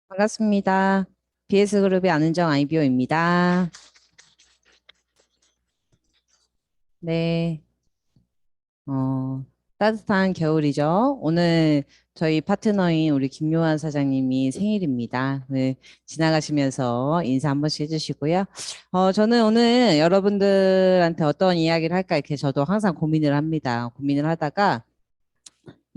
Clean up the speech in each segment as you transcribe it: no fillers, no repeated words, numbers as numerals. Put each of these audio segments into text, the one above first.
반갑습니다. BS그룹의 안은정 아이비오입니다. 네, 어, 따뜻한 겨울이죠. 오늘 저희 파트너인 우리 김요한 사장님이 생일입니다. 네, 지나가시면서 인사 한 번씩 해주시고요. 저는 오늘 여러분들한테 어떤 이야기를 할까 이렇게 저도 항상 고민을 합니다. 고민을 하다가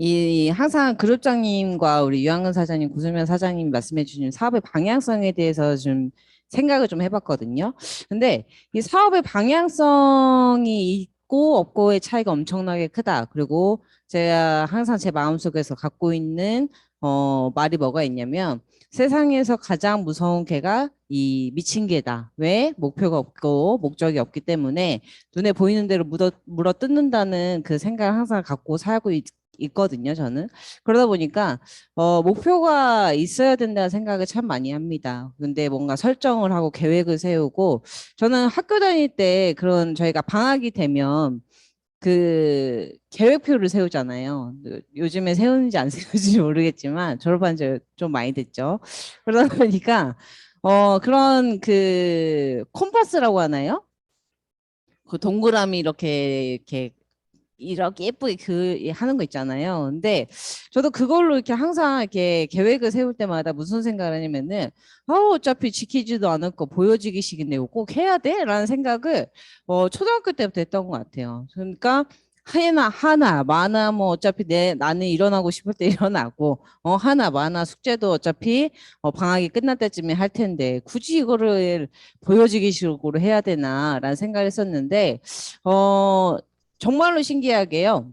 이 항상 그룹장님과 우리 유한근 사장님, 구수면 사장님 말씀해 주신 사업의 방향성에 대해서 좀 생각을 좀 해봤거든요. 근데 이 사업의 방향성이 있고 없고의 차이가 엄청나게 크다. 그리고 제가 항상 제 마음속에서 갖고 있는 말이 뭐가 있냐면 세상에서 가장 무서운 개가 이 미친 개다. 왜? 목표가 없고 목적이 없기 때문에 눈에 보이는 대로 물어 뜯는다는 그 생각을 항상 갖고 살고 있거든요, 저는. 그러다 보니까, 목표가 있어야 된다는 생각을 참 많이 합니다. 근데 뭔가 설정을 하고 계획을 세우고, 저는 학교 다닐 때 그런 저희가 방학이 되면 그 계획표를 세우잖아요. 요즘에 세우는지 안 세우는지 모르겠지만, 졸업한 지 좀 많이 됐죠. 그러다 보니까, 그런 그 콤파스라고 하나요? 그 동그라미 이렇게 예쁘게 하는 거 있잖아요. 근데 저도 그걸로 이렇게 항상 이렇게 계획을 세울 때마다 무슨 생각을 하냐면은 어차피 지키지도 않을 거 보여지기식인데 이거 꼭 해야 돼? 라는 생각을 초등학교 때부터 했던 것 같아요. 그러니까 하나 많아 뭐 어차피 나는 일어나고 싶을 때 일어나고 하나 많아 숙제도 어차피 방학이 끝날 때쯤에 할 텐데 굳이 이거를 보여지기식으로 해야 되나라는 생각을 했었는데 어 정말로 신기하게요.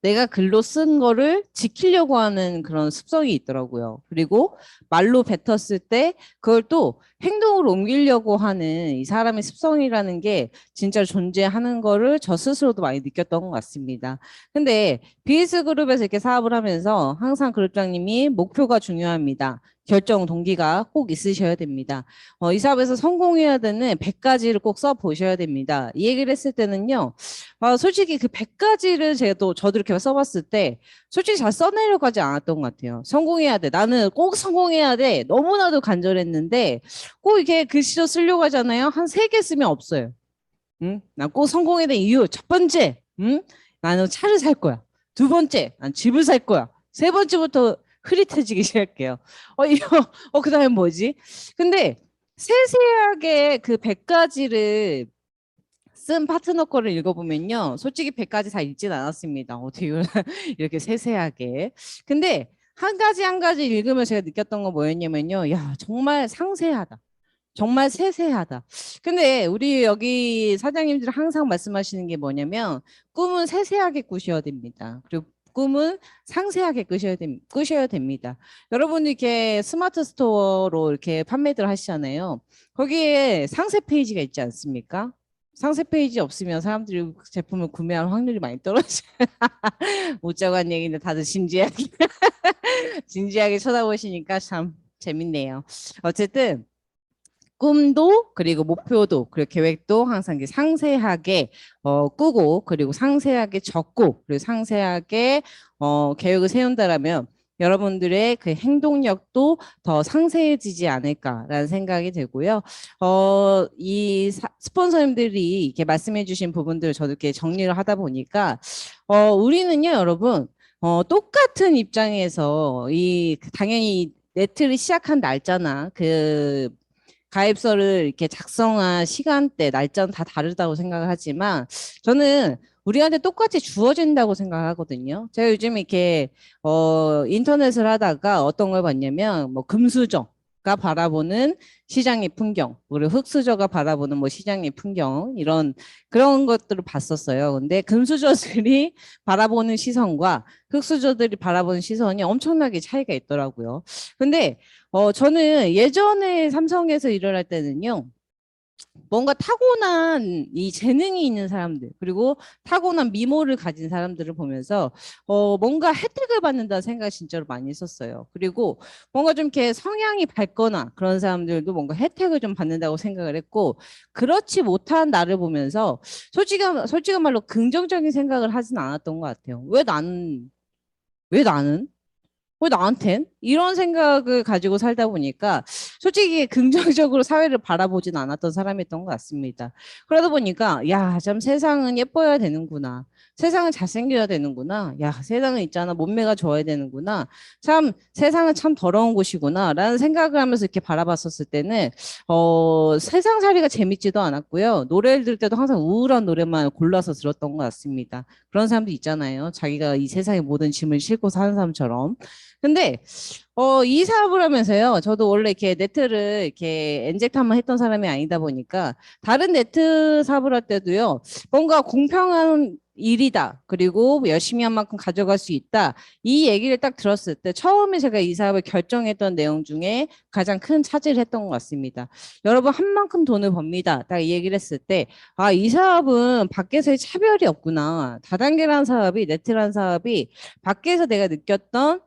내가 글로 쓴 거를 지키려고 하는 그런 습성이 있더라고요. 그리고 말로 뱉었을 때 그걸 또 행동으로 옮기려고 하는 이 사람의 습성이라는 게 진짜 존재하는 거를 저 스스로도 많이 느꼈던 것 같습니다. 근데 BS 그룹에서 이렇게 사업을 하면서 항상 그룹장님이 목표가 중요합니다. 결정 동기가 꼭 있으셔야 됩니다. 이 사업에서 성공해야 되는 100가지를 꼭 써보셔야 됩니다. 이 얘기를 했을 때는요. 솔직히 그 100가지를 제가 또 저도 이렇게 써봤을 때 솔직히 잘 써내려고 하지 않았던 것 같아요. 성공해야 돼. 나는 꼭 성공해야 돼. 너무나도 간절했는데 꼭 이렇게 글씨로 쓰려고 하잖아요. 한 3개 쓰면 없어요. 응? 난 꼭 성공해야 돼. 이유. 첫 번째, 응? 나는 차를 살 거야. 두 번째, 난 집을 살 거야. 세 번째부터 흐릿해지기 시작해요. 이거, 그 다음에 뭐지? 근데 세세하게 그 100가지를 쓴 파트너 거를 읽어보면요. 솔직히 100가지 다 읽진 않았습니다. 어떻게 이렇게 세세하게. 근데 한 가지 한 가지 읽으면 제가 느꼈던 건 뭐였냐면요. 야, 정말 상세하다. 정말 세세하다. 근데 우리 여기 사장님들 항상 말씀하시는 게 뭐냐면 꿈은 세세하게 꾸셔야 됩니다. 그리고 꿈은 상세하게 꾸셔야 됩니다. 여러분 이렇게 스마트 스토어로 이렇게 판매들 하시잖아요. 거기에 상세 페이지가 있지 않습니까? 상세 페이지 없으면 사람들이 제품을 구매할 확률이 많이 떨어져요. 웃자고 한 얘기인데 다들 진지하게 진지하게 쳐다보시니까 참 재밌네요. 어쨌든 꿈도 그리고 목표도 그리고 계획도 항상 이렇게 상세하게 꾸고 그리고 상세하게 적고 그리고 상세하게 계획을 세운다라면 여러분들의 그 행동력도 더 상세해지지 않을까라는 생각이 들고요. 스폰서님들이 이렇게 말씀해 주신 부분들을 저도 이렇게 정리를 하다 보니까 우리는요, 여러분, 똑같은 입장에서 당연히 네트를 시작한 날짜나 그 가입서를 이렇게 작성한 시간대, 날짜는 다 다르다고 생각을 하지만 저는 우리한테 똑같이 주어진다고 생각하거든요. 제가 요즘 이렇게 인터넷을 하다가 어떤 걸 봤냐면 뭐 금수저가 바라보는 시장의 풍경, 그리고 흙수저가 바라보는 뭐 시장의 풍경 이런 그런 것들을 봤었어요. 근데 금수저들이 바라보는 시선과 흙수저들이 바라보는 시선이 엄청나게 차이가 있더라고요. 근데 저는 예전에 삼성에서 일을 할 때는요, 뭔가 타고난 이 재능이 있는 사람들, 그리고 타고난 미모를 가진 사람들을 보면서, 뭔가 혜택을 받는다는 생각을 진짜로 많이 했었어요. 그리고 뭔가 좀 이렇게 성향이 밝거나 그런 사람들도 뭔가 혜택을 좀 받는다고 생각을 했고, 그렇지 못한 나를 보면서 솔직한 말로 긍정적인 생각을 하진 않았던 것 같아요. 왜 나는? 왜 나한텐? 이런 생각을 가지고 살다 보니까 솔직히 긍정적으로 사회를 바라보진 않았던 사람이었던 것 같습니다. 그러다 보니까 야, 참 세상은 예뻐야 되는구나. 세상은 잘생겨야 되는구나. 야, 세상은 있잖아. 몸매가 좋아야 되는구나. 참 세상은 참 더러운 곳이구나. 라는 생각을 하면서 이렇게 바라봤었을 때는 세상살이가 재밌지도 않았고요. 노래를 들을 때도 항상 우울한 노래만 골라서 들었던 것 같습니다. 그런 사람도 있잖아요. 자기가 이 세상의 모든 짐을 싣고 사는 사람처럼. 근데 이 사업을 하면서요. 저도 원래 이렇게 네트를 이렇게 엔젝트만 했던 사람이 아니다 보니까 다른 네트 사업을 할 때도요. 뭔가 공평한 일이다. 그리고 뭐 열심히 한 만큼 가져갈 수 있다. 이 얘기를 딱 들었을 때 처음에 제가 이 사업을 결정했던 내용 중에 가장 큰 차지를 했던 것 같습니다. 여러분 한 만큼 돈을 법니다. 딱 이 얘기를 했을 때 아, 이 사업은 밖에서의 차별이 없구나. 다단계라는 사업이 네트라는 사업이 밖에서 내가 느꼈던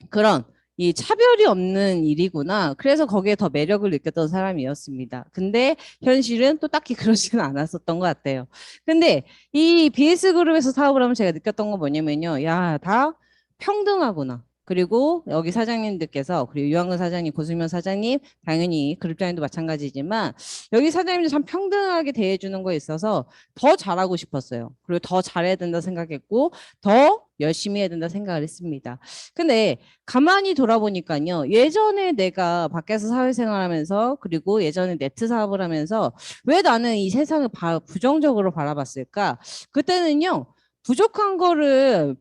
그런 이 차별이 없는 일이구나. 그래서 거기에 더 매력을 느꼈던 사람이었습니다. 근데 현실은 또 딱히 그러지는 않았었던 것 같아요. 근데 이 BS 그룹에서 사업을 하면 제가 느꼈던 건 뭐냐면요. 야, 다 평등하구나. 그리고 여기 사장님들께서 그리고 유한근 사장님, 고수면 사장님, 당연히 그룹장님도 마찬가지지만 여기 사장님도 참 평등하게 대해주는 거에 있어서 더 잘하고 싶었어요. 그리고 더 잘해야 된다 생각했고 더 열심히 해야 된다 생각을 했습니다. 근데 가만히 돌아보니까요. 예전에 내가 밖에서 사회생활하면서 그리고 예전에 네트 사업을 하면서 왜 나는 이 세상을 부정적으로 바라봤을까? 그때는요. 부족한 거를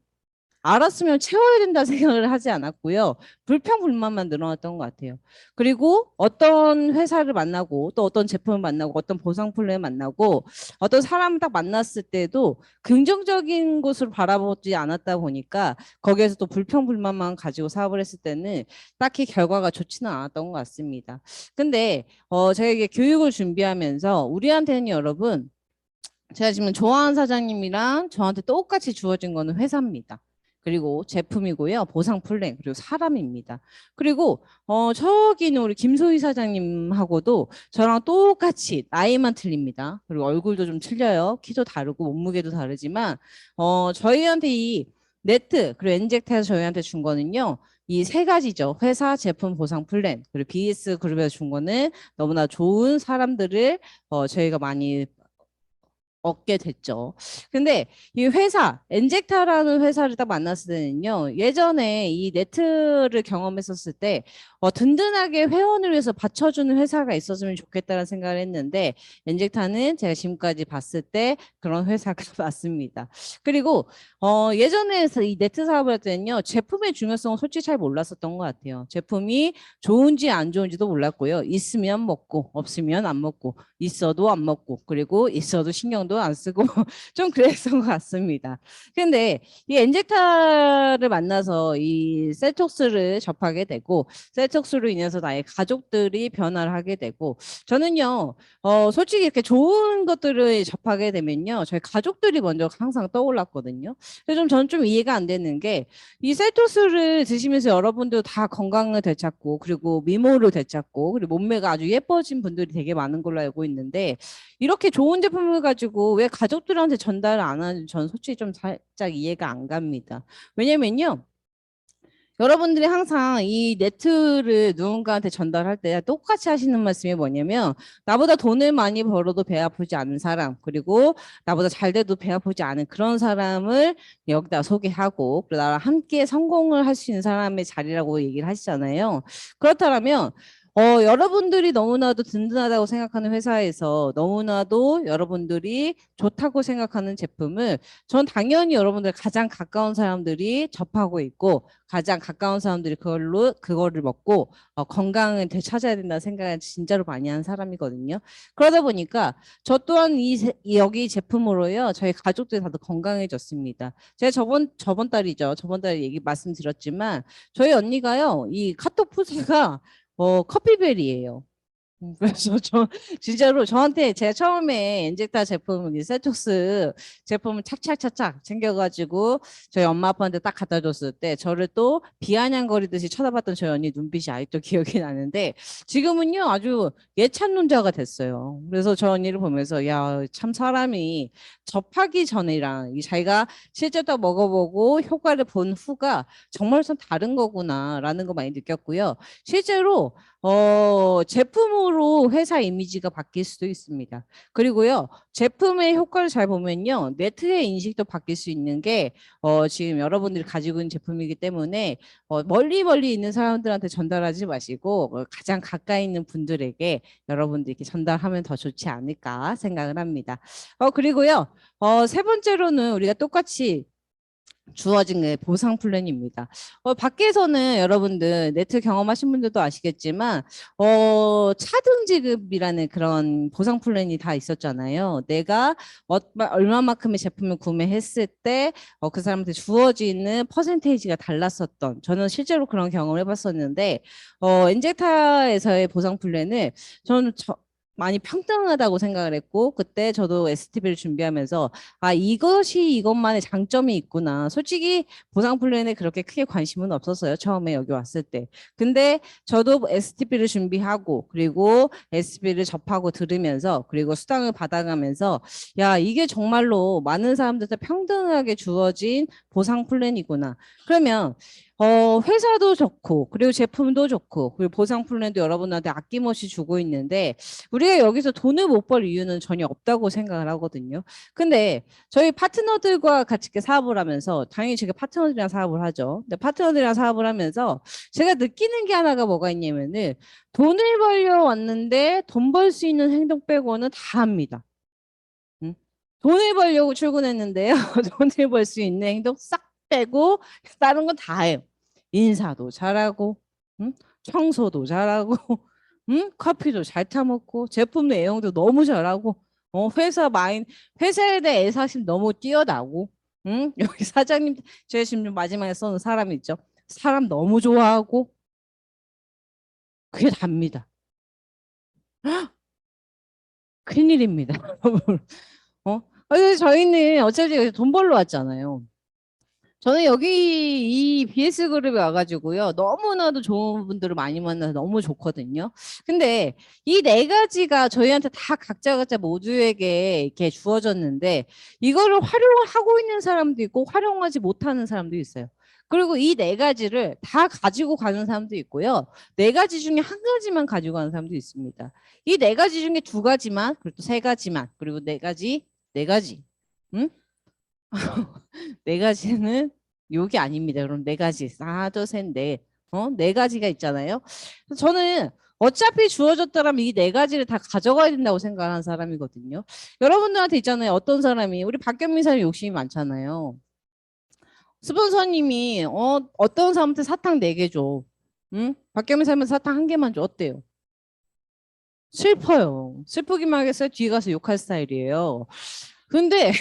알았으면 채워야 된다 생각을 하지 않았고요. 불평불만만 늘어났던 것 같아요. 그리고 어떤 회사를 만나고 또 어떤 제품을 만나고 어떤 보상 플랜을 만나고 어떤 사람을 딱 만났을 때도 긍정적인 곳으로 바라보지 않았다 보니까 거기에서 또 불평불만만 가지고 사업을 했을 때는 딱히 결과가 좋지는 않았던 것 같습니다. 근데 제가 이게 교육을 준비하면서 우리한테는 여러분 제가 지금 좋아하는 사장님이랑 저한테 똑같이 주어진 거는 회사입니다. 그리고 제품이고요. 보상 플랜, 그리고 사람입니다. 그리고, 저기는 우리 김소희 사장님하고도 저랑 똑같이 나이만 틀립니다. 그리고 얼굴도 좀 틀려요. 키도 다르고 몸무게도 다르지만, 저희한테 이 네트, 그리고 엔젝트에서 저희한테 준 거는요. 이 세 가지죠. 회사, 제품, 보상 플랜. 그리고 BS 그룹에서 준 거는 너무나 좋은 사람들을 저희가 많이 얻게 됐죠. 근데 이 회사, 엔젝타라는 회사를 딱 만났을 때는요, 예전에 이 네트를 경험했었을 때, 든든하게 회원을 위해서 받쳐주는 회사가 있었으면 좋겠다는 생각을 했는데, 엔젝타는 제가 지금까지 봤을 때 그런 회사가 맞습니다. 그리고, 예전에 이 네트 사업을 할 때는요, 제품의 중요성을 솔직히 잘 몰랐었던 것 같아요. 제품이 좋은지 안 좋은지도 몰랐고요. 있으면 먹고, 없으면 안 먹고, 있어도 안 먹고 그리고 있어도 신경도 안 쓰고 좀 그랬던 것 같습니다. 근데 이 엔젝타를 만나서 이 셀톡스를 접하게 되고 셀톡스로 인해서 나의 가족들이 변화를 하게 되고 저는요 솔직히 이렇게 좋은 것들을 접하게 되면요 저희 가족들이 먼저 항상 떠올랐거든요. 그래서 저는 좀 이해가 안 되는 게 이 셀토스를 드시면서 여러분도 다 건강을 되찾고 그리고 미모를 되찾고 그리고 몸매가 아주 예뻐진 분들이 되게 많은 걸로 알고 있는데 이렇게 좋은 제품을 가지고 왜 가족들한테 전달을 안 하는지 저는 솔직히 좀 살짝 이해가 안 갑니다. 왜냐면요. 여러분들이 항상 이 네트를 누군가한테 전달할 때 똑같이 하시는 말씀이 뭐냐면 나보다 돈을 많이 벌어도 배 아프지 않은 사람 그리고 나보다 잘 돼도 배 아프지 않은 그런 사람을 여기다 소개하고 그리고 나랑 함께 성공을 할 수 있는 사람의 자리라고 얘기를 하시잖아요. 그렇다면 여러분들이 너무나도 든든하다고 생각하는 회사에서 너무나도 여러분들이 좋다고 생각하는 제품을 전 당연히 여러분들 가장 가까운 사람들이 접하고 있고 가장 가까운 사람들이 그거를 먹고 건강을 되찾아야 된다는 생각을 진짜로 많이 하는 사람이거든요. 그러다 보니까 저 또한 여기 제품으로요 저희 가족들이 다들 건강해졌습니다. 제가 저번 달이죠. 저번 달에 얘기 말씀드렸지만 저희 언니가요 이 카톡 푸드가 커피벨이에요. 그래서 저 진짜로 저한테 제가 처음에 인젝타 제품 세톡스 제품을 착착착착 챙겨가지고 저희 엄마 아빠한테 딱 갖다 줬을 때 저를 또 비아냥거리듯이 쳐다봤던 저희 언니 눈빛이 아직도 기억이 나는데 지금은요 아주 예찬론자가 됐어요. 그래서 저 언니를 보면서 야 참 사람이 접하기 전이랑 이 자기가 실제 또 먹어보고 효과를 본 후가 정말 좀 다른 거구나라는 거 많이 느꼈고요. 실제로 제품으로 회사 이미지가 바뀔 수도 있습니다. 그리고요, 제품의 효과를 잘 보면요, 네트의 인식도 바뀔 수 있는 게, 지금 여러분들이 가지고 있는 제품이기 때문에, 멀리 멀리 있는 사람들한테 전달하지 마시고, 가장 가까이 있는 분들에게 여러분들이 이렇게 전달하면 더 좋지 않을까 생각을 합니다. 그리고요, 세 번째로는 우리가 똑같이 주어진 게 보상 플랜입니다. 밖에서는 여러분들 네트 경험하신 분들도 아시겠지만 차등 지급이라는 그런 보상 플랜이 다 있었잖아요. 내가 얼마만큼의 제품을 구매했을 때 그 사람한테 주어지는 퍼센테이지가 달랐었던 저는 실제로 그런 경험을 해봤었는데 엔젝타에서의 보상 플랜을 저는 많이 평등하다고 생각을 했고 그때 저도 STB를 준비하면서 아 이것이 이것만의 장점이 있구나. 솔직히 보상 플랜에 그렇게 크게 관심은 없었어요. 처음에 여기 왔을 때. 근데 저도 STB를 준비하고 그리고 STB를 접하고 들으면서 그리고 수당을 받아가면서 야 이게 정말로 많은 사람들한테 평등하게 주어진 보상 플랜이구나. 그러면 회사도 좋고 그리고 제품도 좋고 그리고 보상 플랜도 여러분한테 아낌없이 주고 있는데 우리가 여기서 돈을 못 벌 이유는 전혀 없다고 생각을 하거든요. 근데 저희 파트너들과 같이 이렇게 사업을 하면서 당연히 제가 파트너들이랑 사업을 하죠. 근데 파트너들이랑 사업을 하면서 제가 느끼는 게 하나가 뭐가 있냐면은 돈을 벌려 왔는데 돈 벌 수 있는 행동 빼고는 다 합니다. 응? 돈을 벌려고 출근했는데요. 돈을 벌 수 있는 행동 싹 빼고 다른 건 다 해요. 인사도 잘하고, 응? 청소도 잘하고, 응? 커피도 잘 타먹고, 제품 내용도 너무 잘하고, 회사에 대해 애사심 너무 뛰어나고, 응? 여기 사장님, 제가 지금 마지막에 써는 사람 있죠. 사람 너무 좋아하고, 그게 답니다. 큰일입니다. 어? 그래서 저희는 어차피 돈 벌러 왔잖아요. 저는 여기 이 BS 그룹에 와가지고요. 너무나도 좋은 분들을 많이 만나서 너무 좋거든요. 근데 이 네 가지가 저희한테 다 각자 각자 모두에게 이렇게 주어졌는데 이거를 활용하고 있는 사람도 있고 활용하지 못하는 사람도 있어요. 그리고 이 네 가지를 다 가지고 가는 사람도 있고요. 네 가지 중에 한 가지만 가지고 가는 사람도 있습니다. 이 네 가지 중에 두 가지만, 그리고 세 가지만, 그리고 네 가지. 응? 네 가지는 욕이 아닙니다. 그럼 네 가지. 하나, 둘, 셋, 넷. 네 가지가 있잖아요. 저는 어차피 주어졌더라면 이 네 가지를 다 가져가야 된다고 생각하는 사람이거든요. 여러분들한테 있잖아요. 어떤 사람이, 우리 박경민 사람이 욕심이 많잖아요. 스폰서님이, 어떤 사람한테 사탕 네 개 줘. 응? 박경민 사람한테 사탕 한 개만 줘. 어때요? 슬퍼요. 슬프기만 하겠어요? 뒤에 가서 욕할 스타일이에요. 근데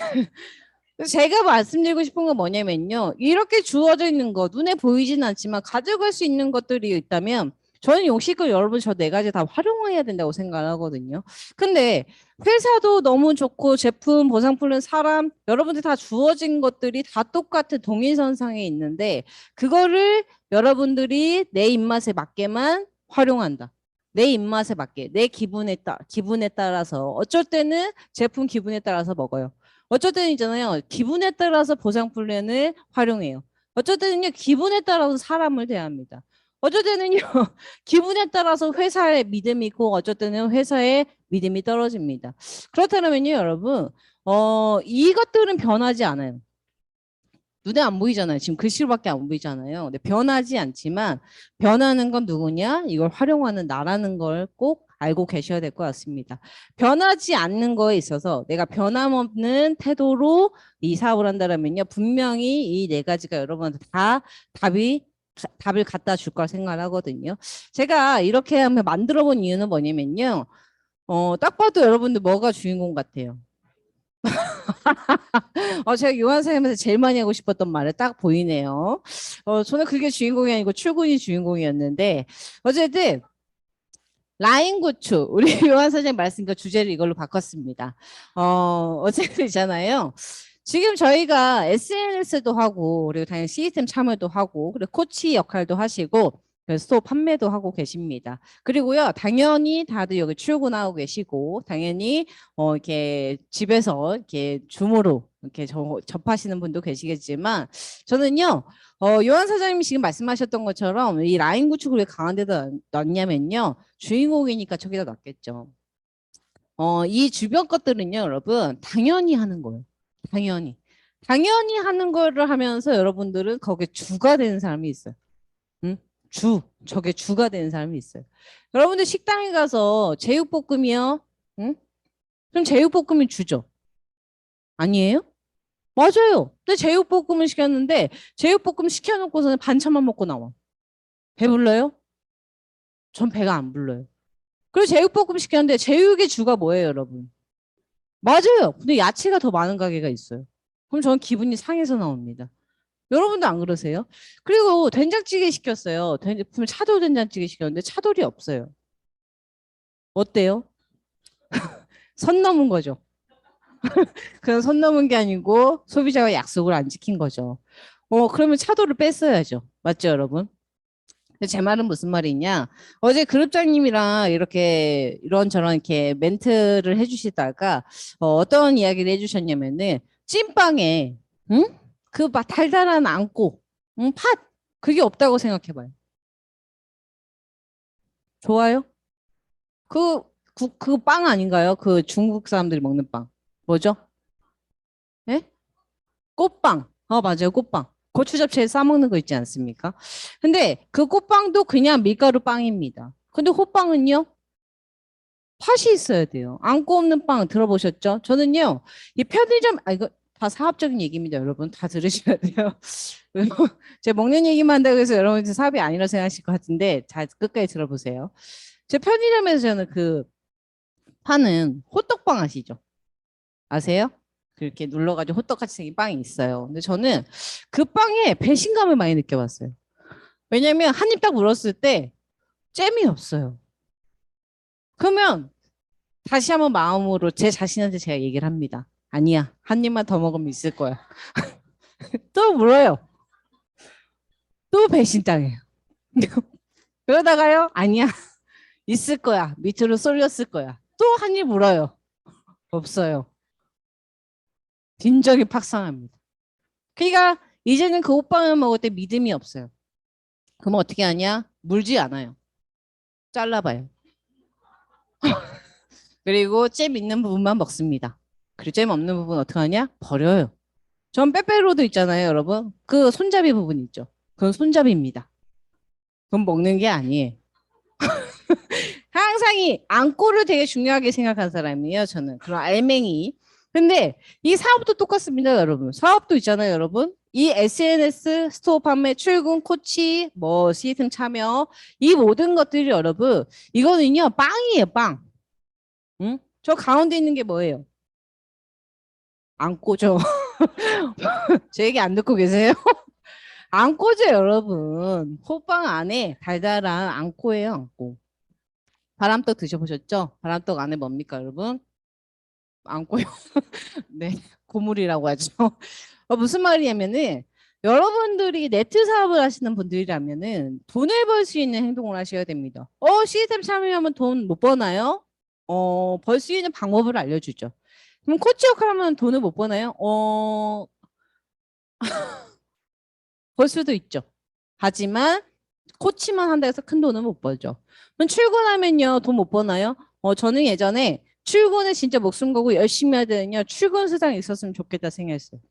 제가 말씀드리고 싶은 건 뭐냐면요. 이렇게 주어져 있는 거 눈에 보이진 않지만 가져갈 수 있는 것들이 있다면 저는 용식을 여러분 저 네 가지 다 활용해야 된다고 생각하거든요. 근데 회사도 너무 좋고 제품 보상 플랜 사람 여러분들 다 주어진 것들이 다 똑같은 동일선상에 있는데 그거를 여러분들이 내 입맛에 맞게만 활용한다. 내 입맛에 맞게 내 기분에 따라서 어쩔 때는 제품 기분에 따라서 먹어요. 어쩔 때는 있잖아요. 기분에 따라서 보상 플랜을 활용해요. 어쩔 때는요. 기분에 따라서 사람을 대합니다. 어쩔 때는요. 기분에 따라서 회사에 믿음이 있고 어쩔 때는 회사에 믿음이 떨어집니다. 그렇다면요, 여러분. 이것들은 변하지 않아요. 눈에 안 보이잖아요. 지금 글씨로밖에 안 보이잖아요. 근데 변하지 않지만 변하는 건 누구냐? 이걸 활용하는 나라는 걸 꼭 알고 계셔야 될 것 같습니다. 변하지 않는 거에 있어서 내가 변함없는 태도로 이 사업을 한다면요. 분명히 이 네 가지가 여러분한테 다 답을 갖다 줄 거라 생각을 하거든요. 제가 이렇게 하면 만들어 본 이유는 뭐냐면요. 딱 봐도 여러분들 뭐가 주인공 같아요. 제가 요한 선생님한테 제일 많이 하고 싶었던 말을 딱 보이네요. 저는 그게 주인공이 아니고 출근이 주인공이었는데, 어쨌든, 라인 구축. 우리 요한 사장님 말씀과 주제를 이걸로 바꿨습니다. 어쨌든 있잖아요. 지금 저희가 SNS도 하고, 그리고 당연히 시스템 참여도 하고, 그리고 코치 역할도 하시고, 스토어 판매도 하고 계십니다. 그리고요, 당연히 다들 여기 출근하고 계시고, 당연히, 이렇게 집에서 이렇게 줌으로 이렇게 접하시는 분도 계시겠지만, 저는요, 요한 사장님이 지금 말씀하셨던 것처럼 이 라인 구축을 왜 강한데다 넣냐면요. 주인공이니까 저기다 넣겠죠. 이 주변 것들은요, 여러분, 당연히 하는 거예요. 당연히. 당연히 하는 거를 하면서 여러분들은 거기에 주가 되는 사람이 있어요. 응? 저게 주가 되는 사람이 있어요. 여러분들 식당에 가서 제육볶음이요? 응? 그럼 제육볶음이 주죠? 아니에요? 맞아요. 근데 제육볶음을 시켰는데 제육볶음 시켜놓고서는 반찬만 먹고 나와. 배불러요? 전 배가 안 불러요. 그리고 제육볶음 시켰는데 제육의 주가 뭐예요, 여러분? 맞아요. 근데 야채가 더 많은 가게가 있어요. 그럼 저는 기분이 상해서 나옵니다. 여러분도 안 그러세요? 그리고 된장찌개 시켰어요. 차돌 된장찌개 시켰는데 차돌이 없어요. 어때요? 선 넘은 거죠. 그건 선 넘은 게 아니고 소비자가 약속을 안 지킨 거죠. 그러면 차돌을 뺐어야죠. 맞죠, 여러분? 제 말은 무슨 말이냐? 어제 그룹장님이랑 이렇게 이런저런 이렇게 멘트를 해주시다가 어떤 이야기를 해주셨냐면은 찐빵에 응? 그 막 달달한 앙꼬, 응? 팥 그게 없다고 생각해봐요. 좋아요? 그 빵 아닌가요? 그 중국 사람들이 먹는 빵. 뭐죠? 예? 꽃빵. 맞아요. 꽃빵. 고추 잡채에 싸먹는 거 있지 않습니까? 근데 그 꽃빵도 그냥 밀가루 빵입니다. 근데 호빵은요? 팥이 있어야 돼요. 안고 없는 빵 들어보셨죠? 저는요, 이 편의점, 이거 다 사업적인 얘기입니다, 여러분. 다 들으셔야 돼요. 제가 먹는 얘기만 한다고 해서 여러분 사업이 아니라 생각하실 것 같은데, 잘 끝까지 들어보세요. 제 편의점에서 저는 그 파는 호떡빵 아시죠? 아세요? 그렇게 눌러가지고 호떡같이 생긴 빵이 있어요. 근데 저는 그 빵에 배신감을 많이 느껴봤어요. 왜냐면 한 입 딱 물었을 때 잼이 없어요. 그러면 다시 한번 마음으로 제 자신한테 제가 얘기를 합니다. 아니야. 한 입만 더 먹으면 있을 거야. 또 물어요. 또 배신당해요. 그러다가요. 아니야. 있을 거야. 밑으로 쏠렸을 거야. 또 한 입 물어요. 없어요. 빈정이 팍상합니다. 그러니까 이제는 그 오빠만 먹을 때 믿음이 없어요. 그러면 어떻게 하냐? 물지 않아요. 잘라봐요. 그리고 잼 있는 부분만 먹습니다. 그리고 잼 없는 부분 어떻게 하냐? 버려요. 전 빼빼로도 있잖아요, 여러분. 그 손잡이 부분 있죠. 그건 손잡이입니다. 그건 먹는 게 아니에요. 항상 이 안고를 되게 중요하게 생각한 사람이에요. 저는 그런 알맹이. 근데 이 사업도 똑같습니다, 여러분. 사업도 있잖아요, 여러분. 이 SNS, 스토어 판매, 출근, 코치, 뭐 시스템 참여 이 모든 것들이 여러분 이거는요 빵이에요, 빵. 응? 저 가운데 있는 게 뭐예요? 안고죠. 제 얘기 안 듣고 계세요? 안고죠, 여러분. 호빵 안에 달달한 안고예요, 안고. 바람떡 드셔보셨죠? 바람떡 안에 뭡니까, 여러분? 안고요. 네, 고물이라고 하죠. 무슨 말이냐면은 여러분들이 네트 사업을 하시는 분들이라면은 돈을 벌 수 있는 행동을 하셔야 됩니다. 시스템 참여하면 돈 못 버나요? 벌 수 있는 방법을 알려주죠. 그럼 코치 역할하면 돈을 못 버나요? 벌 수도 있죠. 하지만 코치만 한다 해서 큰 돈은 못 벌죠. 그럼 출근하면요, 돈 못 버나요? 저는 예전에 출근을 진짜 목숨 걸고 열심히 해야 되는요, 출근 수당이 있었으면 좋겠다 생각했어요.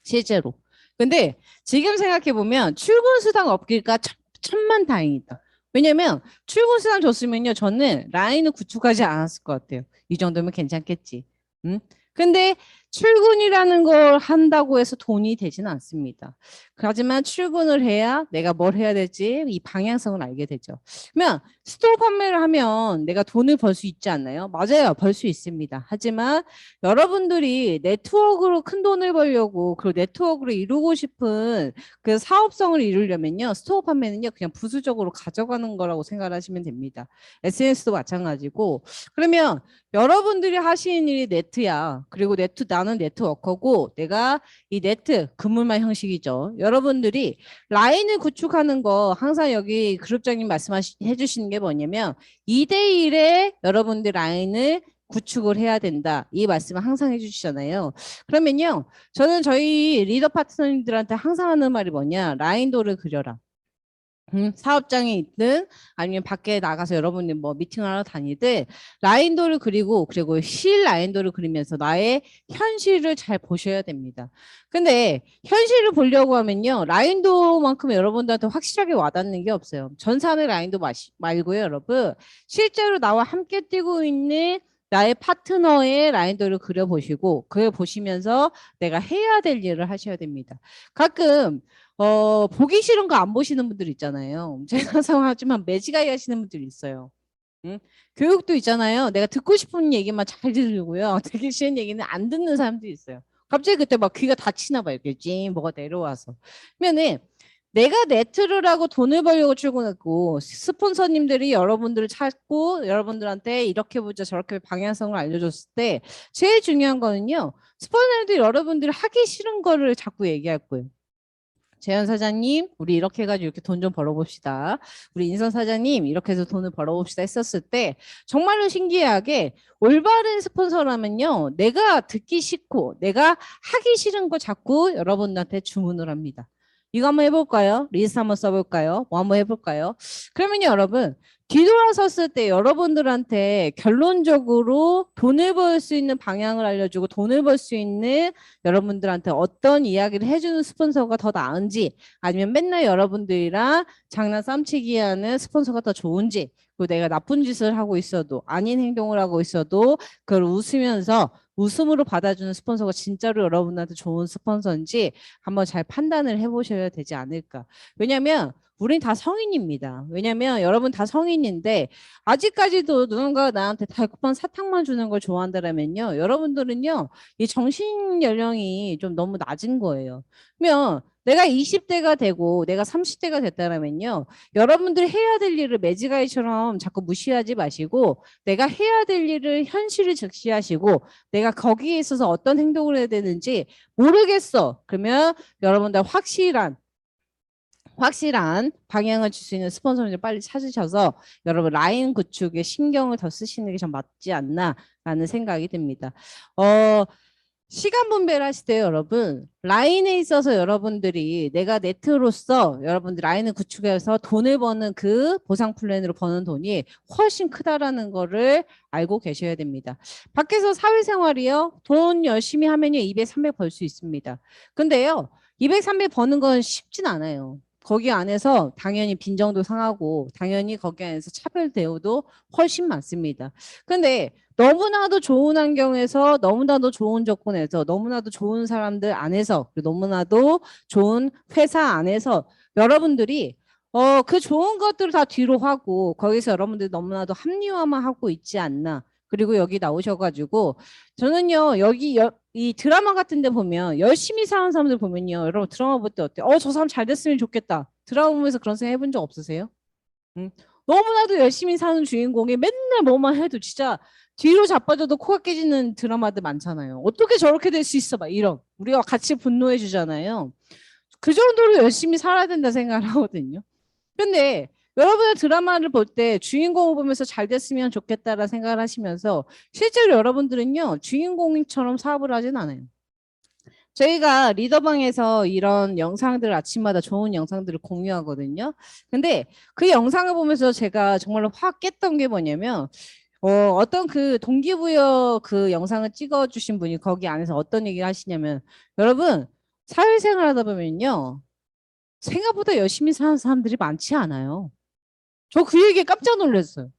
실제로. 근데 지금 생각해보면 출근 수당 없길까 천만 다행이다. 왜냐면 출근 수당 줬으면요, 저는 라인을 구축하지 않았을 것 같아요. 이 정도면 괜찮겠지. 응? 근데 출근이라는 걸 한다고 해서 돈이 되지는 않습니다. 하지만 출근을 해야 내가 뭘 해야 될지 이 방향성을 알게 되죠. 그러면 스토어 판매를 하면 내가 돈을 벌 수 있지 않나요? 맞아요. 벌 수 있습니다. 하지만 여러분들이 네트워크로 큰 돈을 벌려고 그리고 네트워크로 이루고 싶은 그 사업성을 이루려면요. 스토어 판매는요. 그냥 부수적으로 가져가는 거라고 생각하시면 됩니다. SNS도 마찬가지고 그러면 여러분들이 하시는 일이 네트야. 그리고 나는 네트워커고 내가 이 네트 그물망 형식이죠. 여러분들이 라인을 구축하는 거 항상 여기 그룹장님 말씀해 주시는 게 뭐냐면 2대1에 여러분들 라인을 구축을 해야 된다. 이 말씀을 항상 해주시잖아요. 그러면요. 저는 저희 리더 파트너님들한테 항상 하는 말이 뭐냐. 라인도를 그려라. 사업장에 있든 아니면 밖에 나가서 여러분이 뭐 미팅을 하러 다니든 라인도를 그리고 실 라인도를 그리면서 나의 현실을 잘 보셔야 됩니다. 근데 현실을 보려고 하면요. 라인도만큼 여러분들한테 확실하게 와닿는 게 없어요. 전산의 라인도 말고요, 여러분. 실제로 나와 함께 뛰고 있는 나의 파트너의 라인도를 그려보시고 그걸 보시면서 내가 해야 될 일을 하셔야 됩니다. 가끔 보기 싫은 거 안 보시는 분들 있잖아요. 제가 하지만 매지가이 하시는 분들이 있어요. 응? 교육도 있잖아요. 내가 듣고 싶은 얘기만 잘 들으고요. 듣기 싫은 얘기는 안 듣는 사람들이 있어요. 갑자기 그때 막 귀가 다치나 봐요. 이렇게 찡 뭐가 내려와서. 그러면은 내가 네트를 하고 돈을 벌려고 출근했고 스폰서님들이 여러분들을 찾고 여러분들한테 이렇게 보자 저렇게 방향성을 알려줬을 때 제일 중요한 거는요. 스폰서님들이 여러분들이 하기 싫은 거를 자꾸 얘기할 거예요. 재현 사장님, 우리 이렇게 해가지고 이렇게 돈 좀 벌어봅시다. 우리 인선 사장님, 이렇게 해서 돈을 벌어봅시다 했었을 때 정말로 신기하게 올바른 스폰서라면요. 내가 듣기 싫고 내가 하기 싫은 거 자꾸 여러분한테 주문을 합니다. 이거 한번 해볼까요? 리스트 한번 써볼까요? 뭐 한번 해볼까요? 그러면요, 여러분. 뒤돌아섰을 때 여러분들한테 결론적으로 돈을 벌 수 있는 방향을 알려주고 돈을 벌 수 있는 여러분들한테 어떤 이야기를 해주는 스폰서가 더 나은지 아니면 맨날 여러분들이랑 장난 쌈치기 하는 스폰서가 더 좋은지 그리고 내가 나쁜 짓을 하고 있어도 아닌 행동을 하고 있어도 그걸 웃으면서 웃음으로 받아주는 스폰서가 진짜로 여러분한테 좋은 스폰서인지 한번 잘 판단을 해보셔야 되지 않을까. 왜냐하면 우린 다 성인입니다. 왜냐면 여러분 다 성인인데 아직까지도 누군가 나한테 달콤한 사탕만 주는 걸 좋아한다면요. 여러분들은요. 이 정신 연령이 좀 너무 낮은 거예요. 그러면 내가 20대가 되고 내가 30대가 됐다면요. 여러분들이 해야 될 일을 매지가이처럼 자꾸 무시하지 마시고 내가 해야 될 일을 현실을 직시하시고 내가 거기에 있어서 어떤 행동을 해야 되는지 모르겠어. 그러면 여러분들 확실한 방향을 줄 수 있는 스폰서를 빨리 찾으셔서 여러분 라인 구축에 신경을 더 쓰시는 게 좀 맞지 않나라는 생각이 듭니다. 시간 분배를 하실 때 여러분 라인에 있어서 여러분들이 내가 네트로서 여러분들 라인을 구축해서 돈을 버는 그 보상 플랜으로 버는 돈이 훨씬 크다라는 거를 알고 계셔야 됩니다. 밖에서 사회생활이요. 돈 열심히 하면요. 200, 300 벌 수 있습니다. 근데요. 200, 300 버는 건 쉽진 않아요. 거기 안에서 당연히 빈정도 상하고 당연히 거기 안에서 차별 대우도 훨씬 많습니다. 근데 너무나도 좋은 환경에서 너무나도 좋은 조건에서 너무나도 좋은 사람들 안에서 너무나도 좋은 회사 안에서 여러분들이 그 좋은 것들을 다 뒤로 하고 거기서 여러분들이 너무나도 합리화만 하고 있지 않나. 그리고 여기 나오셔가지고 저는요 이 드라마 같은 데 보면 열심히 사는 사람들 보면요 여러분 드라마 볼 때 어때요? 저 사람 잘 됐으면 좋겠다. 드라마 보면서 그런 생각 해본 적 없으세요? 응? 너무나도 열심히 사는 주인공이 맨날 뭐만 해도 진짜 뒤로 자빠져도 코가 깨지는 드라마들 많잖아요. 어떻게 저렇게 될 수 있어? 막 이런. 우리가 같이 분노해 주잖아요. 그 정도로 열심히 살아야 된다 생각을 하거든요. 근데 여러분의 드라마를 볼 때 주인공을 보면서 잘 됐으면 좋겠다라 생각을 하시면서 실제로 여러분들은요 주인공처럼 사업을 하진 않아요. 저희가 리더방에서 이런 영상들 아침마다 좋은 영상들을 공유하거든요. 근데 그 영상을 보면서 제가 정말로 확 깼던 게 뭐냐면 어떤 그 동기부여 그 영상을 찍어주신 분이 거기 안에서 어떤 얘기를 하시냐면 여러분 사회생활 하다 보면요. 생각보다 열심히 사는 사람들이 많지 않아요. 저 그 얘기에 깜짝 놀랐어요.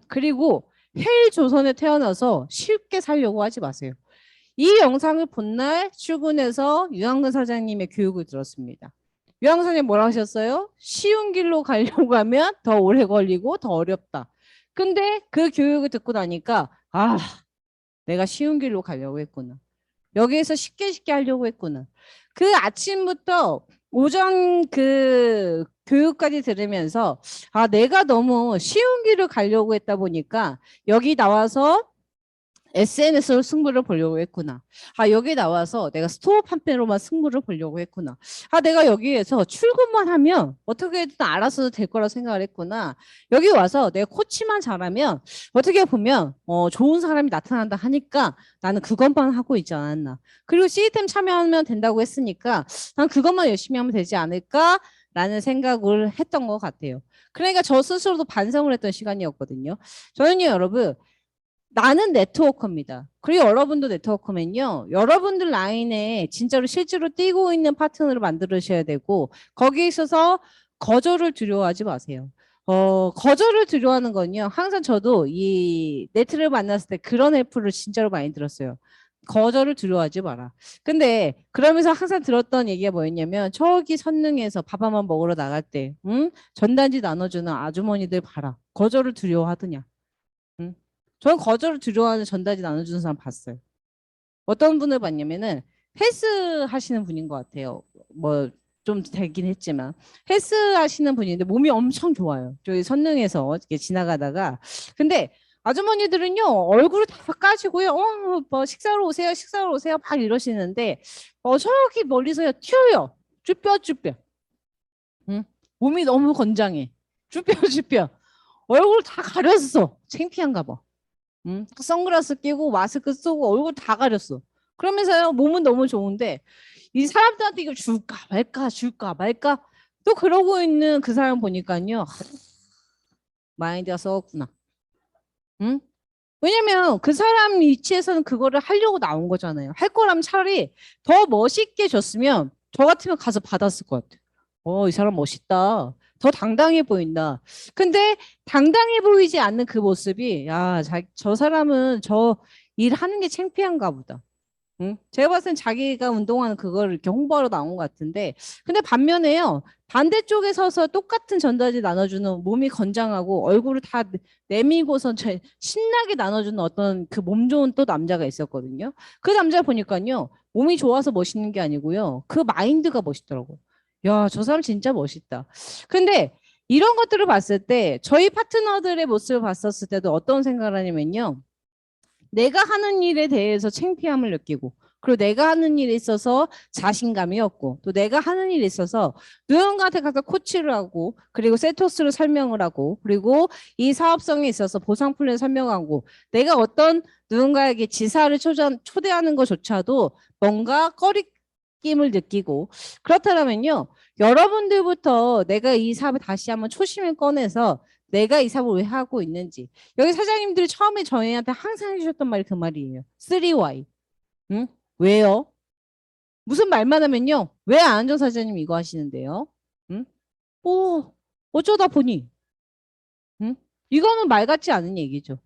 그리고 헬조선에 태어나서 쉽게 살려고 하지 마세요. 이 영상을 본 날 출근해서 유한근 사장님의 교육을 들었습니다. 유한근 사장님 뭐라 하셨어요? 쉬운 길로 가려고 하면 더 오래 걸리고 더 어렵다. 근데 그 교육을 듣고 나니까 내가 쉬운 길로 가려고 했구나. 여기에서 쉽게 쉽게 하려고 했구나. 그 아침부터 오전 그 교육까지 들으면서 내가 너무 쉬운 길을 가려고 했다 보니까 여기 나와서 SNS로 승부를 보려고 했구나. 여기 나와서 내가 스토어 판매로만 승부를 보려고 했구나. 내가 여기에서 출근만 하면 어떻게든 알아서 될 거라 생각을 했구나. 여기 와서 내가 코치만 잘하면 어떻게 보면 좋은 사람이 나타난다 하니까 나는 그것만 하고 있지 않았나. 그리고 시스템 참여하면 된다고 했으니까 난 그것만 열심히 하면 되지 않을까라는 생각을 했던 것 같아요. 그러니까 저 스스로도 반성을 했던 시간이었거든요. 저는요, 여러분, 나는 네트워커입니다. 그리고 여러분도 네트워커면요. 여러분들 라인에 진짜로 실제로 뛰고 있는 파트너를 만들으셔야 되고 거기에 있어서 거절을 두려워하지 마세요. 거절을 두려워하는 건요. 항상 저도 이 네트를 만났을 때 그런 헬프를 진짜로 많이 들었어요. 거절을 두려워하지 마라. 근데 그러면서 항상 들었던 얘기가 뭐였냐면 저기 선릉에서 밥 한번 먹으러 나갈 때 전단지 나눠주는 아주머니들 봐라. 거절을 두려워하더냐. 응? 저는 거절을 두려워하는 전단지 나눠주는 사람 봤어요. 어떤 분을 봤냐면은 헬스 하시는 분인 것 같아요. 뭐 좀 되긴 했지만 헬스 하시는 분인데 몸이 엄청 좋아요. 저희 선릉에서 이렇게 지나가다가 근데 아주머니들은요 얼굴을 다 까지고요. 뭐 식사로 오세요, 식사로 오세요 막 이러시는데 저기 멀리서요 튀어요. 쭈뼛쭈뼛. 응? 몸이 너무 건장해. 쭈뼛쭈뼛. 얼굴 다 가렸어. 창피한가 봐. 선글라스 끼고 마스크 쓰고 얼굴 다 가렸어. 그러면서요 몸은 너무 좋은데 이 사람들한테 이걸 줄까 말까 줄까 말까 또 그러고 있는 그 사람 보니까요 마인드가 썩었구나. 응? 왜냐면 그 사람 위치에서는 그거를 하려고 나온 거잖아요. 할 거라면 차라리 더 멋있게 줬으면 저 같으면 가서 받았을 것 같아. 이 사람 멋있다. 더 당당해 보인다. 근데 당당해 보이지 않는 그 모습이 저 사람은 저 일하는 게 창피한가 보다. 응? 제가 봤을 땐 자기가 운동하는 그거를 이렇게 홍보하러 나온 것 같은데 근데 반면에요. 반대쪽에 서서 똑같은 전단지 나눠주는 몸이 건장하고 얼굴을 다 내미고선 신나게 나눠주는 어떤 그 몸 좋은 또 남자가 있었거든요. 그 남자 보니까요. 몸이 좋아서 멋있는 게 아니고요. 그 마인드가 멋있더라고요. 야, 저 사람 진짜 멋있다. 근데 이런 것들을 봤을 때 저희 파트너들의 모습을 봤었을 때도 어떤 생각을 하냐면요. 내가 하는 일에 대해서 창피함을 느끼고 그리고 내가 하는 일에 있어서 자신감이 없고 또 내가 하는 일에 있어서 누군가한테 가서 코치를 하고 그리고 세토스를 설명을 하고 그리고 이 사업성에 있어서 보상 플랜을 설명하고 내가 어떤 누군가에게 지사를 초대하는 것조차도 뭔가 꺼리낌을 느끼고 그렇다면요 여러분들부터 내가 이 사업을 다시 한번 초심을 꺼내서 내가 이 사업을 왜 하고 있는지 여기 사장님들이 처음에 저희한테 항상 해주셨던 말이 그 말이에요. 3Y. 응? 왜요? 무슨 말만 하면요. 왜 안정 사장님 이거 하시는데요? 응? 어쩌다 보니. 응? 이거는 말 같지 않은 얘기죠.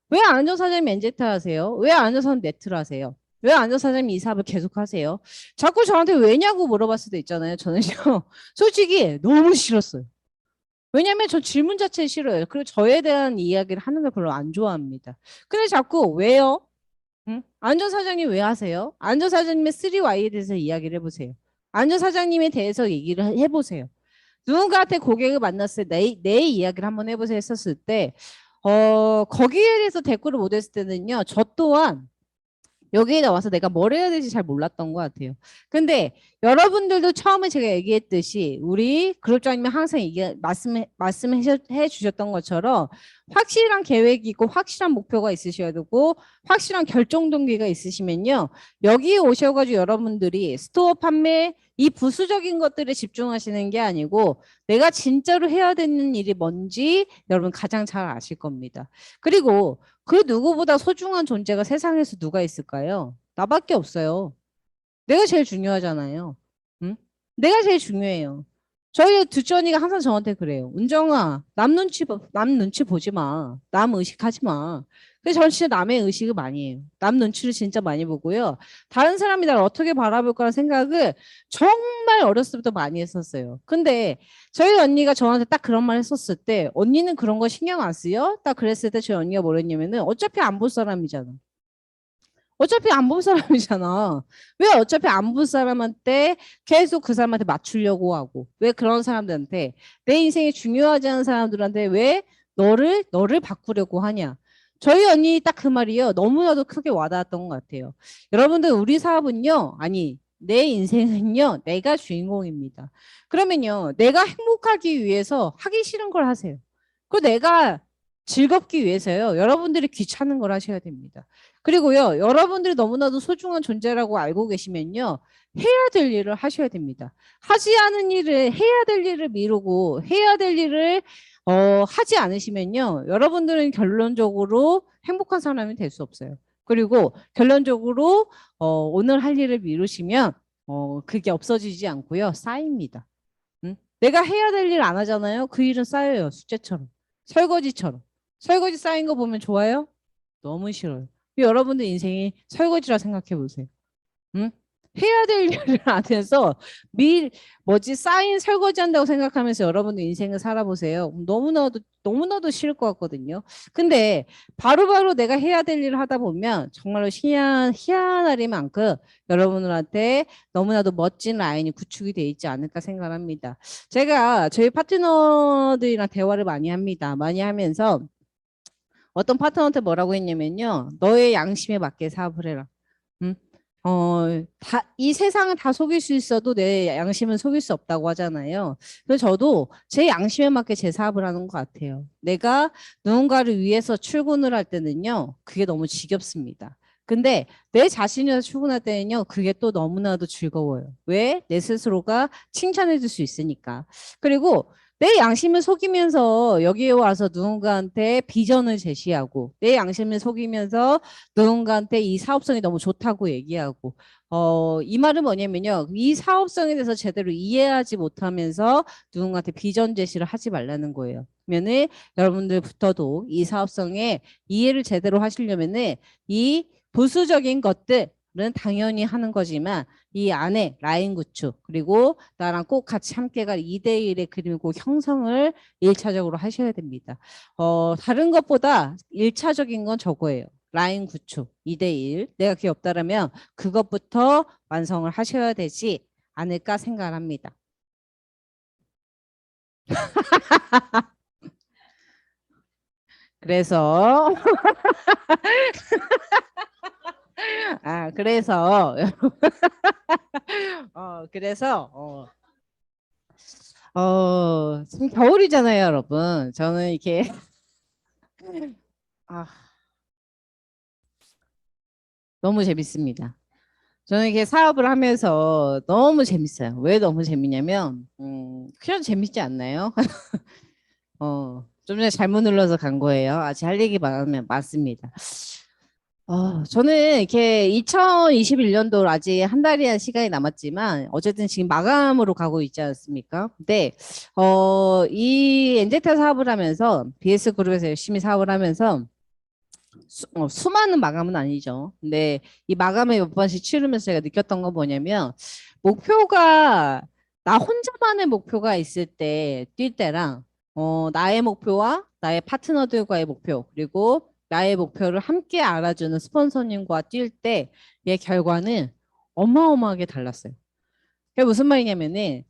왜 안정 사장님 엔제트 하세요? 왜 안정 사장님 네트를 하세요? 왜 안정 사장님 이 사업을 계속 하세요? 자꾸 저한테 왜냐고 물어봤을 수도 있잖아요. 저는요. 솔직히 너무 싫었어요. 왜냐면 저 질문 자체 싫어요. 그리고 저에 대한 이야기를 하는 걸 별로 안 좋아합니다. 근데 자꾸 왜요? 응? 안전사장님 왜 하세요? 안전사장님의 3Y에 대해서 이야기를 해보세요. 안전사장님에 대해서 얘기를 해보세요. 누군가한테 고객을 만났을 때 내 이야기를 한번 해보세요 했었을 때 거기에 대해서 댓글을 못 했을 때는요. 저 또한 여기에 나와서 내가 뭘 해야 될지 잘 몰랐던 것 같아요. 근데 여러분들도 처음에 제가 얘기했듯이 우리 그룹장님이 항상 말씀해 주셨던 것처럼 확실한 계획이 있고 확실한 목표가 있으셔야 되고 확실한 결정 동기가 있으시면요. 여기에 오셔가지고 여러분들이 스토어 판매 이 부수적인 것들에 집중하시는 게 아니고 내가 진짜로 해야 되는 일이 뭔지 여러분 가장 잘 아실 겁니다. 그리고 그 누구보다 소중한 존재가 세상에서 누가 있을까요? 나밖에 없어요. 내가 제일 중요하잖아요. 응? 내가 제일 중요해요. 저희 둘째 언니가 항상 저한테 그래요. 은정아, 남 눈치 보지 마. 남 의식하지 마. 그래서 저는 진짜 남의 의식을 많이 해요. 남 눈치를 진짜 많이 보고요. 다른 사람이 나를 어떻게 바라볼까라는 생각을 정말 어렸을 때부터 많이 했었어요. 근데 저희 언니가 저한테 딱 그런 말 했었을 때 언니는 그런 거 신경 안 쓰여? 딱 그랬을 때 저희 언니가 뭐랬냐면은 어차피 안 볼 사람이잖아. 어차피 안 본 사람이잖아. 왜 어차피 안 본 사람한테 계속 그 사람한테 맞추려고 하고, 왜 그런 사람들한테, 내 인생이 중요하지 않은 사람들한테 왜 너를 바꾸려고 하냐. 저희 언니 딱 그 말이요. 너무나도 크게 와닿았던 것 같아요. 여러분들, 우리 사업은요, 아니, 내 인생은요, 내가 주인공입니다. 그러면요, 내가 행복하기 위해서 하기 싫은 걸 하세요. 그리고 내가 즐겁기 위해서요, 여러분들이 귀찮은 걸 하셔야 됩니다. 그리고요, 여러분들이 너무나도 소중한 존재라고 알고 계시면요, 해야 될 일을 하셔야 됩니다. 하지 않은 일을, 해야 될 일을 미루고, 해야 될 일을, 하지 않으시면요, 여러분들은 결론적으로 행복한 사람이 될 수 없어요. 그리고 결론적으로, 오늘 할 일을 미루시면, 그게 없어지지 않고요, 쌓입니다. 응? 내가 해야 될 일 안 하잖아요. 그 일은 쌓여요, 숙제처럼. 설거지처럼. 설거지 쌓인 거 보면 좋아요? 너무 싫어요. 여러분들 인생이 설거지라 생각해 보세요. 응? 해야 될 일을 안 해서 쌓인 설거지 한다고 생각하면서 여러분들 인생을 살아보세요. 너무나도 싫을 것 같거든요. 근데 바로바로 내가 해야 될 일을 하다 보면 정말로 희한하리만큼 여러분들한테 너무나도 멋진 라인이 구축이 돼 있지 않을까 생각합니다. 제가 저희 파트너들이랑 대화를 많이 합니다. 많이 하면서 어떤 파트너한테 뭐라고 했냐면요. 너의 양심에 맞게 사업을 해라. 음? 이 세상은 다 속일 수 있어도 내 양심은 속일 수 없다고 하잖아요. 그래서 저도 제 양심에 맞게 제 사업을 하는 것 같아요. 내가 누군가를 위해서 출근을 할 때는요. 그게 너무 지겹습니다. 근데 내 자신이서 출근할 때는요. 그게 또 너무나도 즐거워요. 왜? 내 스스로가 칭찬해 줄 수 있으니까. 그리고 내 양심을 속이면서 여기에 와서 누군가한테 비전을 제시하고 내 양심을 속이면서 누군가한테 이 사업성이 너무 좋다고 얘기하고 이 말은 뭐냐면요. 이 사업성에 대해서 제대로 이해하지 못하면서 누군가한테 비전 제시를 하지 말라는 거예요. 그러면은 여러분들부터도 이 사업성에 이해를 제대로 하시려면은 이 부수적인 것들은 당연히 하는 거지만 이 안에 라인 구축 그리고 나랑 꼭 같이 함께 갈 2대1의 그리고 형성을 1차적으로 하셔야 됩니다. 다른 것보다 1차적인 건 저거예요. 라인 구축 2대1 내가 그게 없다라면 그것부터 완성을 하셔야 되지 않을까 생각합니다. 그래서 그래서 그래서 지금 겨울이잖아요, 여러분. 저는 이렇게 아, 너무 재밌습니다. 저는 이게 사업을 하면서 너무 재밌어요. 왜 너무 재밌냐면, 그냥 재밌지 않나요? 좀 전에 잘못 눌러서 간 거예요. 아직 할 얘기 많으면 맞습니다. 저는 이렇게 2021년도 아직 한 달이란 시간이 남았지만, 어쨌든 지금 마감으로 가고 있지 않습니까? 근데, 이 엔젤타 사업을 하면서, BS 그룹에서 열심히 사업을 하면서, 수많은 마감은 아니죠. 근데 이 마감을 몇 번씩 치르면서 제가 느꼈던 건 뭐냐면 목표가 나 혼자만의 목표가 있을 때 뛸 때랑 나의 목표와 나의 파트너들과의 목표 그리고 나의 목표를 함께 알아주는 스폰서님과 뛸 때의 결과는 어마어마하게 달랐어요. 그게 무슨 말이냐면은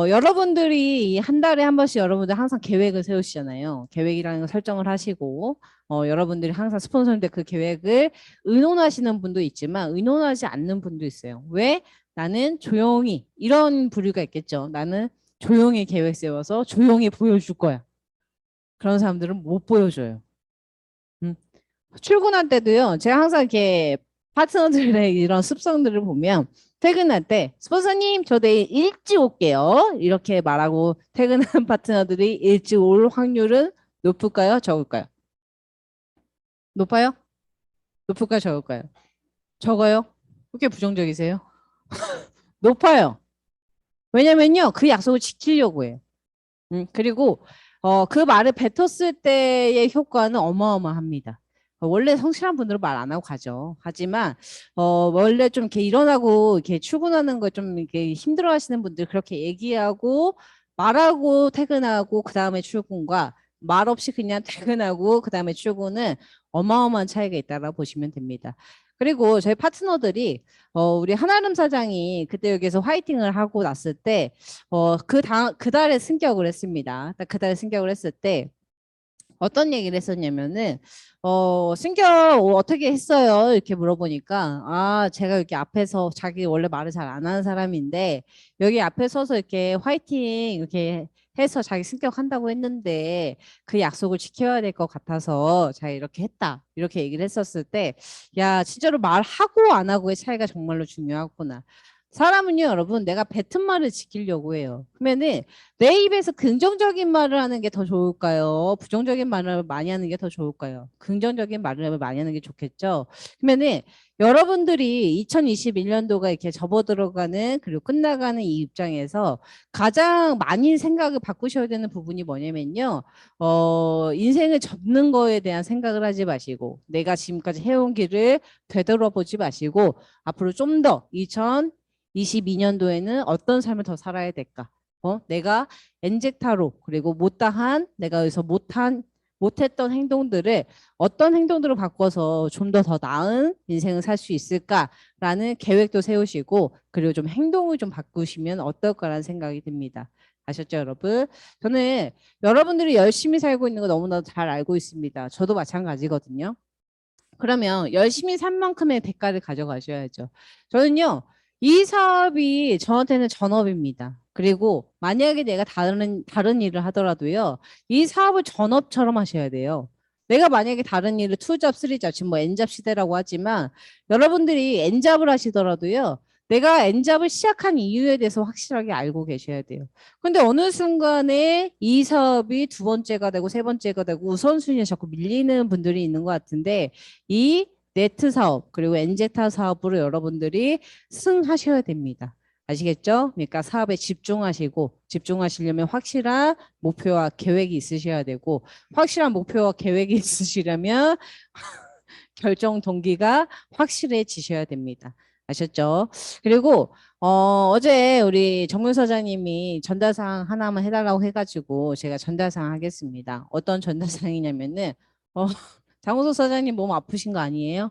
여러분들이 이 한 달에 한 번씩 여러분들 항상 계획을 세우시잖아요. 계획이라는 걸 설정을 하시고 여러분들이 항상 스폰서인데 그 계획을 의논하시는 분도 있지만 의논하지 않는 분도 있어요. 왜? 나는 조용히 이런 부류가 있겠죠. 나는 조용히 계획 세워서 조용히 보여줄 거야. 그런 사람들은 못 보여줘요. 음. 출근할 때도요. 제가 항상 이렇게 파트너들의 이런 습성들을 보면 퇴근할 때 스폰서님 저 내일 일찍 올게요. 이렇게 말하고 퇴근한 파트너들이 일찍 올 확률은 높을까요? 적을까요? 높아요? 높을까요? 적을까요? 적어요? 그렇게 부정적이세요? 높아요. 왜냐면요, 그 약속을 지키려고 해요. 그리고 그 말을 뱉었을 때의 효과는 어마어마합니다. 원래 성실한 분들은 말 안 하고 가죠. 하지만 원래 좀 이렇게 일어나고 이렇게 출근하는 거 좀 이렇게 힘들어 하시는 분들 그렇게 얘기하고 말하고 퇴근하고 그 다음에 출근과 말 없이 그냥 퇴근하고 그 다음에 출근은 어마어마한 차이가 있다고 보시면 됩니다. 그리고 저희 파트너들이 우리 한아름 사장이 그때 여기서 화이팅을 하고 났을 때 그 달에 승격을 했습니다. 딱 그 달에 승격을 했을 때 어떤 얘기를 했었냐면은, 승격 어떻게 했어요? 이렇게 물어보니까, 아, 제가 이렇게 앞에서 자기 원래 말을 잘 안 하는 사람인데, 여기 앞에 서서 이렇게 화이팅 이렇게 해서 자기 승격한다고 했는데, 그 약속을 지켜야 될 것 같아서 자기 이렇게 했다. 이렇게 얘기를 했었을 때, 야, 진짜로 말하고 안 하고의 차이가 정말로 중요하구나. 사람은요, 여러분, 내가 뱉은 말을 지키려고 해요. 그러면은 내 입에서 긍정적인 말을 하는 게 더 좋을까요? 부정적인 말을 많이 하는 게 더 좋을까요? 긍정적인 말을 많이 하는 게 좋겠죠? 그러면은 여러분들이 2021년도가 이렇게 접어들어가는 그리고 끝나가는 이 입장에서 가장 많이 생각을 바꾸셔야 되는 부분이 뭐냐면요. 인생을 접는 거에 대한 생각을 하지 마시고 내가 지금까지 해온 길을 되돌아보지 마시고 앞으로 좀 더 2022년도에는 어떤 삶을 더 살아야 될까? 내가 엔젝타로 그리고 못다한 내가 여기서 못했던 행동들을 어떤 행동들을 바꿔서 좀 더 나은 인생을 살 수 있을까라는 계획도 세우시고 그리고 좀 행동을 좀 바꾸시면 어떨까라는 생각이 듭니다. 아셨죠, 여러분? 저는 여러분들이 열심히 살고 있는 거 너무나도 잘 알고 있습니다. 저도 마찬가지거든요. 그러면 열심히 산 만큼의 대가를 가져가셔야죠. 저는요, 이 사업이 저한테는 전업입니다. 그리고 만약에 내가 다른 일을 하더라도요, 이 사업을 전업처럼 하셔야 돼요. 내가 만약에 다른 일을 투잡, 쓰리잡, 지금 뭐 N잡 시대라고 하지만 여러분들이 N잡을 하시더라도요, 내가 N잡을 시작한 이유에 대해서 확실하게 알고 계셔야 돼요. 근데 어느 순간에 이 사업이 두 번째가 되고 세 번째가 되고 우선순위에 자꾸 밀리는 분들이 있는 것 같은데 이 네트 사업 그리고 엔제타 사업으로 여러분들이 승하셔야 됩니다. 아시겠죠? 그러니까 사업에 집중하시고 집중하시려면 확실한 목표와 계획이 있으셔야 되고 확실한 목표와 계획이 있으시려면 결정 동기가 확실해지셔야 됩니다. 아셨죠? 그리고 어제 우리 정문 사장님이 전달사항 하나만 해달라고 해가지고 제가 전달사항 하겠습니다. 어떤 전달사항이냐면은 어, 장호석 사장님 몸 아프신 거 아니에요?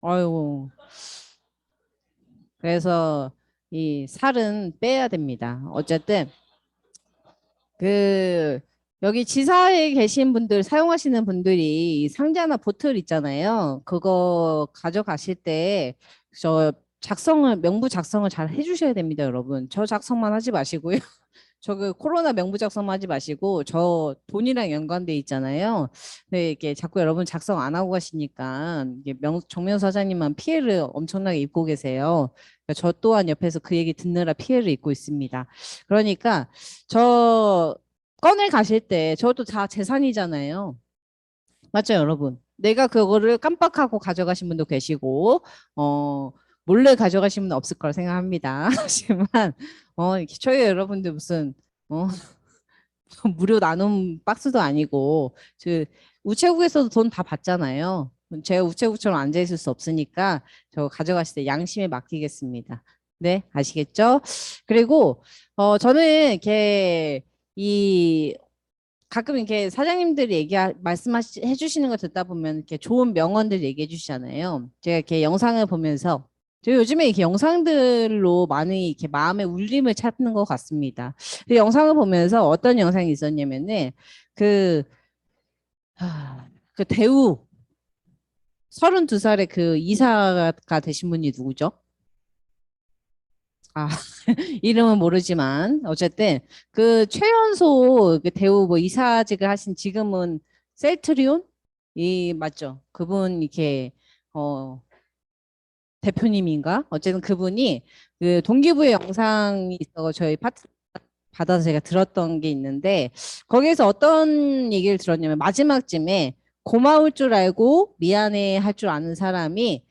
아유, 그래서 이 살은 빼야 됩니다. 어쨌든 그 여기 지사에 계신 분들 사용하시는 분들이 이 상자나 보틀 있잖아요. 그거 가져가실 때 저 명부 작성을 잘 해주셔야 됩니다, 여러분. 저 작성만 하지 마시고요. 저 그 코로나 명부 작성만 하지 마시고 저 돈이랑 연관돼 있잖아요. 네, 이게 자꾸 여러분 작성 안 하고 가시니까 이게 정면 사장님만 피해를 엄청나게 입고 계세요. 그러니까 저 또한 옆에서 그 얘기 듣느라 피해를 입고 있습니다. 그러니까 저 꺼내 가실 때 저도 다 재산이잖아요. 맞죠, 여러분? 내가 그거를 깜빡하고 가져가신 분도 계시고, 몰래 가져가신 분은 없을 거라 생각합니다. 하지만, 이렇게 저희 여러분들 무슨, 어, 무료 나눔 박스도 아니고, 우체국에서도 돈 다 받잖아요. 제가 우체국처럼 앉아있을 수 없으니까, 저 가져가실 때 양심에 맡기겠습니다. 네, 아시겠죠? 그리고, 저는 이렇게, 이 가끔 이렇게 사장님들이 말씀해 주시는 거 듣다 보면 이렇게 좋은 명언들 얘기해 주시잖아요. 제가 이렇게 영상을 보면서 저 요즘에 이렇게 영상들로 많이 이렇게 마음의 울림을 찾는 것 같습니다. 그 영상을 보면서 어떤 영상이 있었냐면은 그, 그 대우 32살의 그 이사가 되신 분이 누구죠? 아, 이름은 모르지만 어쨌든 그 최연소 그 대우 뭐 이사직을 하신 지금은 셀트리온 이 맞죠? 그분 이렇게 어 대표님인가? 어쨌든 그분이 그 동기부여 영상이 있어 저희 파트 받아서 제가 들었던 게 있는데 거기에서 어떤 얘기를 들었냐면 마지막쯤에 고마울 줄 알고 미안해 할 줄 아는 사람이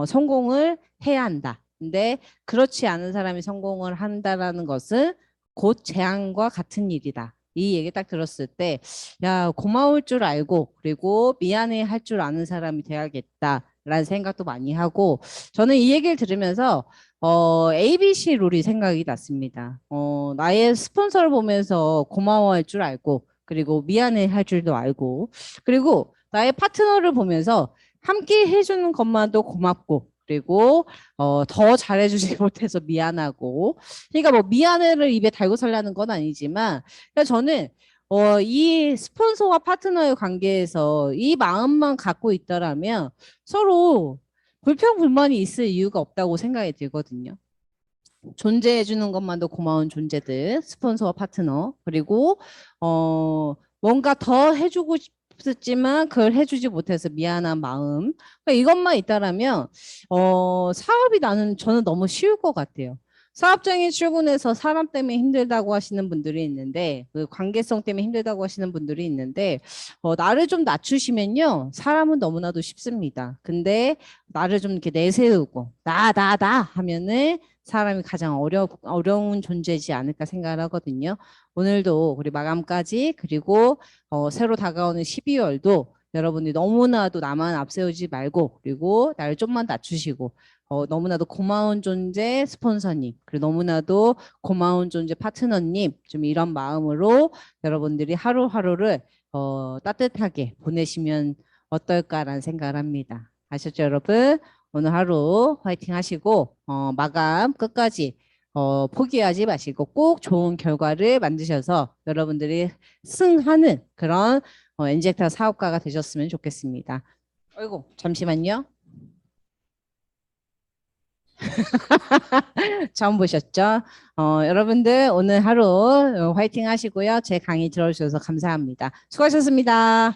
성공을 해야 한다. 근데 그렇지 않은 사람이 성공을 한다라는 것은 곧 재앙과 같은 일이다. 이 얘기 딱 들었을 때, 야, 고마울 줄 알고, 그리고 미안해 할 줄 아는 사람이 돼야겠다라는 생각도 많이 하고, 저는 이 얘기를 들으면서, ABC 룰이 생각이 났습니다. 나의 스폰서를 보면서 고마워할 줄 알고, 그리고 미안해 할 줄도 알고, 그리고 나의 파트너를 보면서 함께 해주는 것만도 고맙고, 그리고 더 잘해주지 못해서 미안하고. 그러니까 뭐 미안해를 입에 달고 살라는 건 아니지만, 그러니까 저는 이 스폰서와 파트너의 관계에서 이 마음만 갖고 있더라면 서로 불평불만이 있을 이유가 없다고 생각이 들거든요. 존재해 주는 것만도 고마운 존재들, 스폰서와 파트너, 그리고 뭔가 더 해주고 싶었지만 그걸 해주지 못해서 미안한 마음. 그러니까 이것만 있다라면 사업이 나는 저는 너무 쉬울 것 같아요. 사업장에 출근해서 사람 때문에 힘들다고 하시는 분들이 있는데 그 관계성 때문에 힘들다고 하시는 분들이 있는데 나를 좀 낮추시면요 사람은 너무나도 쉽습니다. 근데 나를 좀 이렇게 내세우고 나 하면은 사람이 가장 어려운 존재지 않을까 생각을 하거든요. 오늘도 우리 마감까지 그리고 새로 다가오는 12월도 여러분이 너무나도 나만 앞세우지 말고 그리고 나를 좀만 낮추시고 너무나도 고마운 존재 스폰서님 그리고 너무나도 고마운 존재 파트너님 좀 이런 마음으로 여러분들이 하루하루를 따뜻하게 보내시면 어떨까라는 생각을 합니다. 아셨죠, 여러분? 오늘 하루 화이팅 하시고 마감 끝까지 포기하지 마시고 꼭 좋은 결과를 만드셔서 여러분들이 승하는 그런 엔젝터 사업가가 되셨으면 좋겠습니다. 아이고 잠시만요. 처음 보셨죠? 여러분들 오늘 하루 화이팅 하시고요. 제 강의 들어주셔서 감사합니다. 수고하셨습니다.